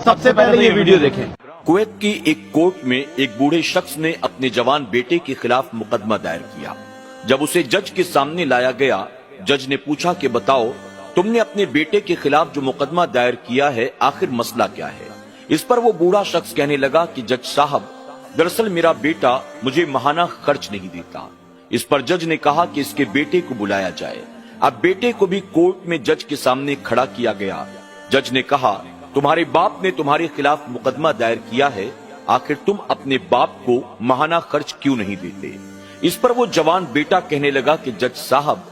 सबसे पहले ये वीडियो देखें। कुवैत की एक कोर्ट में एक बूढ़े शख्स ने अपने जवान बेटे के खिलाफ मुकदमा दायर किया। जब उसे जज के सामने लाया गया, जज ने पूछा कि बताओ, तुमने अपने बेटे के खिलाफ जो मुकदमा दायर किया है, आखिर मसला क्या है? इस पर वो बूढ़ा शख्स कहने लगा कि जज साहब, दरअसल मेरा बेटा मुझे माहाना खर्च नहीं देता। इस पर जज ने कहा कि इसके बेटे को बुलाया जाए। अब बेटे को भी कोर्ट में जज के सामने खड़ा किया गया। जज ने कहा, तुम्हारे बाप ने तुम्हारे खिलाफ मुकदमा दायर किया है, आखिर तुम अपने बाप को माहाना खर्च क्यों नहीं देते? इस पर वो जवान बेटा कहने लगा कि जज साहब,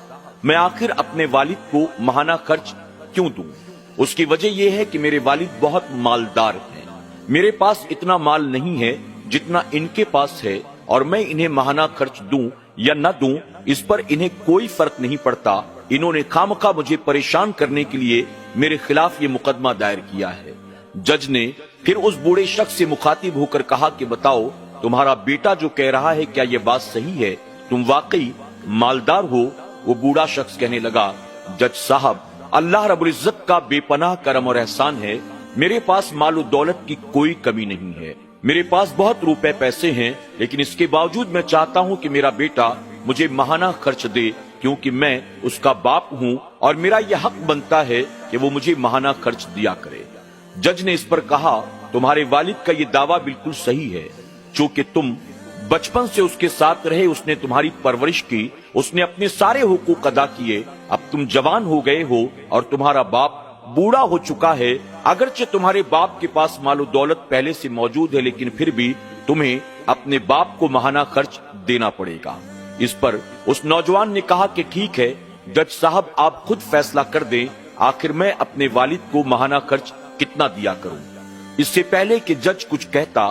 मैं आखिर अपने वालिद को माहाना खर्च क्यों दूं? उसकी वजह यह है कि मेरे वालिद बहुत मालदार हैं। मेरे पास इतना माल नहीं है जितना इनके पास है, और मैं इन्हें माहाना खर्च दूं या न दूं, इस पर इन्हें कोई फर्क नहीं पड़ता। इन्होंने खामखा मुझे परेशान करने के लिए मेरे खिलाफ ये मुकदमा दायर किया है। जज ने फिर उस बूढ़े शख्स से मुखातिब होकर कहा कि बताओ, तुम्हारा बेटा जो कह रहा है, क्या ये बात सही है? तुम वाकई मालदार हो? वो बूढ़ा शख्स कहने लगा, जज साहब, अल्लाह रब्बुल इज्जत का बेपनाह करम और एहसान है। मेरे पास माल दौलत की कोई कमी नहीं है। मेरे पास बहुत रुपए पैसे हैं, लेकिन इसके बावजूद मैं चाहता हूं कि मेरा बेटा मुझे माहाना खर्च दे, क्योंकि मैं उसका बाप हूं और मेरा यह हक बनता है कि वो मुझे माहाना खर्च दिया करे। जज ने इस पर कहा, तुम्हारे वालिद का ये दावा बिल्कुल सही है। चूंकि तुम बचपन से उसके साथ रहे, उसने तुम्हारी परवरिश की, उसने अपने सारे हुकूक अदा किए। अब तुम जवान हो गए हो और तुम्हारा बाप बूढ़ा हो चुका है। अगरचे तुम्हारे बाप के पास मालो दौलत पहले से मौजूद है, लेकिन फिर भी तुम्हें अपने बाप को माहाना खर्च देना पड़ेगा। इस पर उस नौजवान ने कहा कि ठीक है जज साहब, आप खुद फैसला कर दें, आखिर मैं अपने वालिद को माहाना खर्च कितना दिया करूं। इससे पहले कि जज कुछ कहता,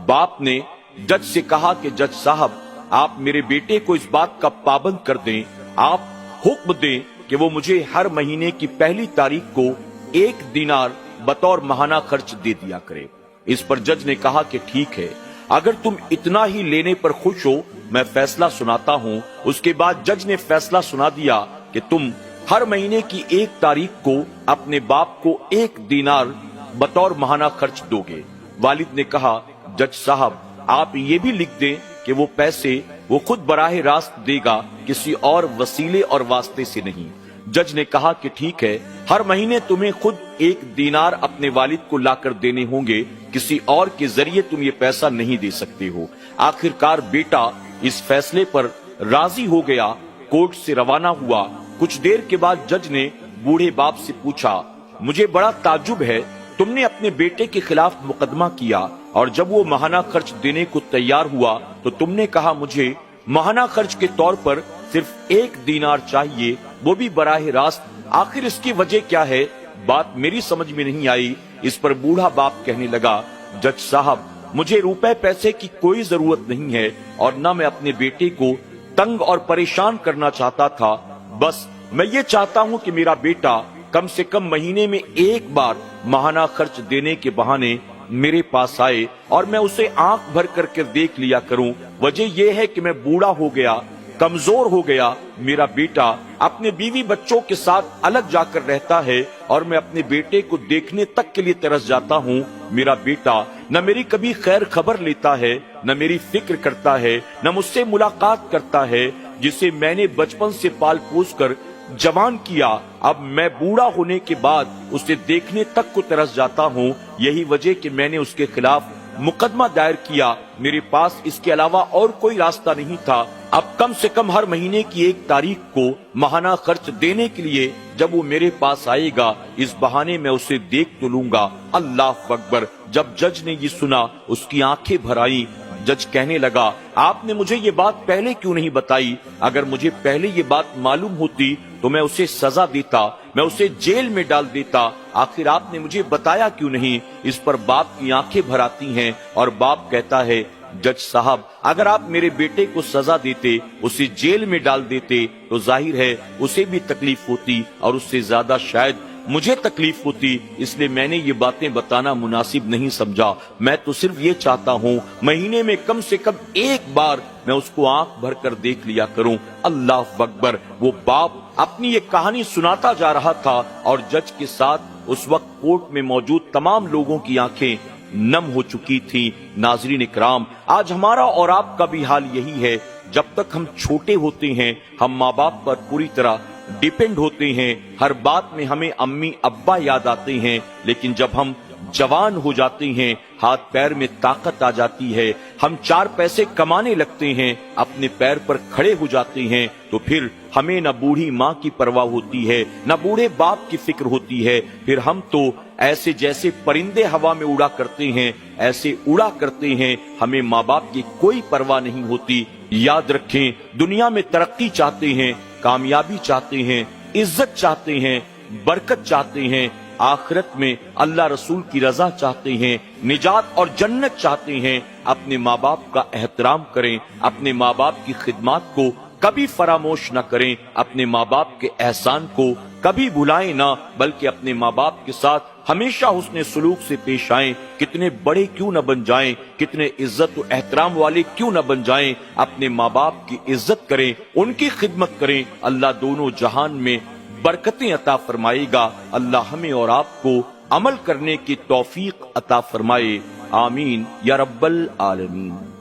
बाप ने जज से कहा कि जज साहब, आप मेरे बेटे को इस बात का पाबंद कर दें, आप हुक्म दें कि वो मुझे हर महीने की पहली तारीख को 1 दीनार बतौर माहाना खर्च दे दिया करे। इस पर जज ने कहा कि ठीक है, अगर तुम इतना ही लेने पर खुश हो, मैं फैसला सुनाता हूँ। उसके बाद जज ने फैसला सुना दिया कि तुम हर महीने की 1 तारीख को अपने बाप को 1 दीनार बतौर माहाना खर्च दोगे। वालिद ने कहा, जज साहब, आप ये भी लिख दें कि वो पैसे वो खुद बराह रास्त देगा, किसी और वसीले और वास्ते से नहीं। जज ने कहा कि ठीक है, हर महीने तुम्हें खुद 1 दीनार अपने वालिद को लाकर देने होंगे, किसी और के जरिए तुम ये पैसा नहीं दे सकते हो। आखिरकार बेटा इस फैसले पर राजी हो गया, कोर्ट से रवाना हुआ। कुछ देर के बाद जज ने बूढ़े बाप से पूछा, मुझे बड़ा ताज्जुब है, तुमने अपने बेटे के खिलाफ मुकदमा किया और जब वो माहाना खर्च देने को तैयार हुआ तो तुमने कहा मुझे माहाना खर्च के तौर पर सिर्फ 1 दीनार चाहिए, वो भी बराह रास्त। आखिर इसकी वजह क्या है? बात मेरी समझ में नहीं आई। इस पर बूढ़ा बाप कहने लगा, जज साहब, मुझे रुपए पैसे की कोई जरूरत नहीं है और न मैं अपने बेटे को तंग और परेशान करना चाहता था। बस मैं ये चाहता हूँ कि मेरा बेटा कम से कम महीने में 1 बार माहाना खर्च देने के बहाने मेरे पास आए और मैं उसे आंख भर करके देख लिया करूं। वजह यह है कि मैं बूढ़ा हो गया, कमजोर हो गया। मेरा बेटा अपने बीवी बच्चों के साथ अलग जाकर रहता है और मैं अपने बेटे को देखने तक के लिए तरस जाता हूँ। मेरा बेटा न मेरी कभी खैर खबर लेता है, न मेरी फिक्र करता है, न मुझसे मुलाकात करता है, जिसे मैंने बचपन से पाल पोस कर जवान किया। अब मैं बूढ़ा होने के बाद उसे देखने तक को तरस जाता हूँ। यही वजह कि मैंने उसके खिलाफ मुकदमा दायर किया। मेरे पास इसके अलावा और कोई रास्ता नहीं था। अब कम से कम हर महीने की 1 तारीख को माहाना खर्च देने के लिए जब वो मेरे पास आएगा, इस बहाने मैं उसे देख तो लूंगा। अल्लाह अकबर। जब जज ने ये सुना, उसकी आंखें भर आई। जज कहने लगा, आपने मुझे ये बात पहले क्यों नहीं बताई? अगर मुझे पहले ये बात मालूम होती तो मैं उसे सजा देता, मैं उसे जेल में डाल देता। आखिर आपने मुझे बताया क्यों नहीं? इस पर बाप की आंखें भर आती हैं और बाप कहता है, जज साहब, अगर आप मेरे बेटे को सजा देते, उसे जेल में डाल देते, तो जाहिर है उसे भी तकलीफ होती और उससे ज्यादा शायद मुझे तकलीफ होती। इसलिए मैंने ये बातें बताना मुनासिब नहीं समझा। मैं तो सिर्फ ये चाहता हूँ महीने में कम से कम 1 बार मैं उसको आंख भर कर देख लिया करूं। अल्लाह अकबर। वो बाप अपनी ये कहानी सुनाता जा रहा था और जज के साथ اس وقت کوर्ट में मौजूद तमाम लोगों की आंखें नम हो चुकी थी। नाजरीन इकराम, आज हमारा और आपका भी हाल यही है। जब तक हम छोटे होते हैं हम माँ बाप पर पूरी तरह डिपेंड होते हैं, हर बात में हमें अम्मी अब्बा याद आते हैं। लेकिन जब हम जवान हो जाते हैं, हाथ पैर में ताकत आ जाती है, हम 4 पैसे कमाने लगते हैं, अपने पैर पर खड़े हो जाते हैं, तो फिर हमें न बूढ़ी माँ की परवाह होती है, न बूढ़े बाप की फिक्र होती है। फिर हम तो ऐसे जैसे परिंदे हवा में उड़ा करते हैं, ऐसे उड़ा करते हैं, हमें माँ बाप की कोई परवाह नहीं होती। याद रखें, दुनिया में तरक्की चाहते हैं, कामयाबी चाहते हैं, इज्जत चाहते हैं, बरकत चाहते हैं, आखिरत में अल्लाह रसूल की रजा चाहते हैं, निजात और जन्नत चाहते हैं, अपने माँ बाप का एहतराम करें, अपने माँ बाप की खिदमत को कभी फरामोश न करें, अपने माँ बाप के एहसान को कभी भुलाएं ना, बल्कि अपने माँ बाप के साथ हमेशा हुस्ने सुलूक से पेश आएं। कितने बड़े क्यों न बन जाएं, कितने इज्जत और एहतराम वाले क्यों न बन जाएं, अपने माँ बाप की इज्जत करें, उनकी खिदमत करें। अल्लाह दोनों जहान में बरकतें अता फरमाएगा। अल्लाह हमें और आपको अमल करने की तौफीक अता फरमाए। आमीन या रब्बल आलमीन।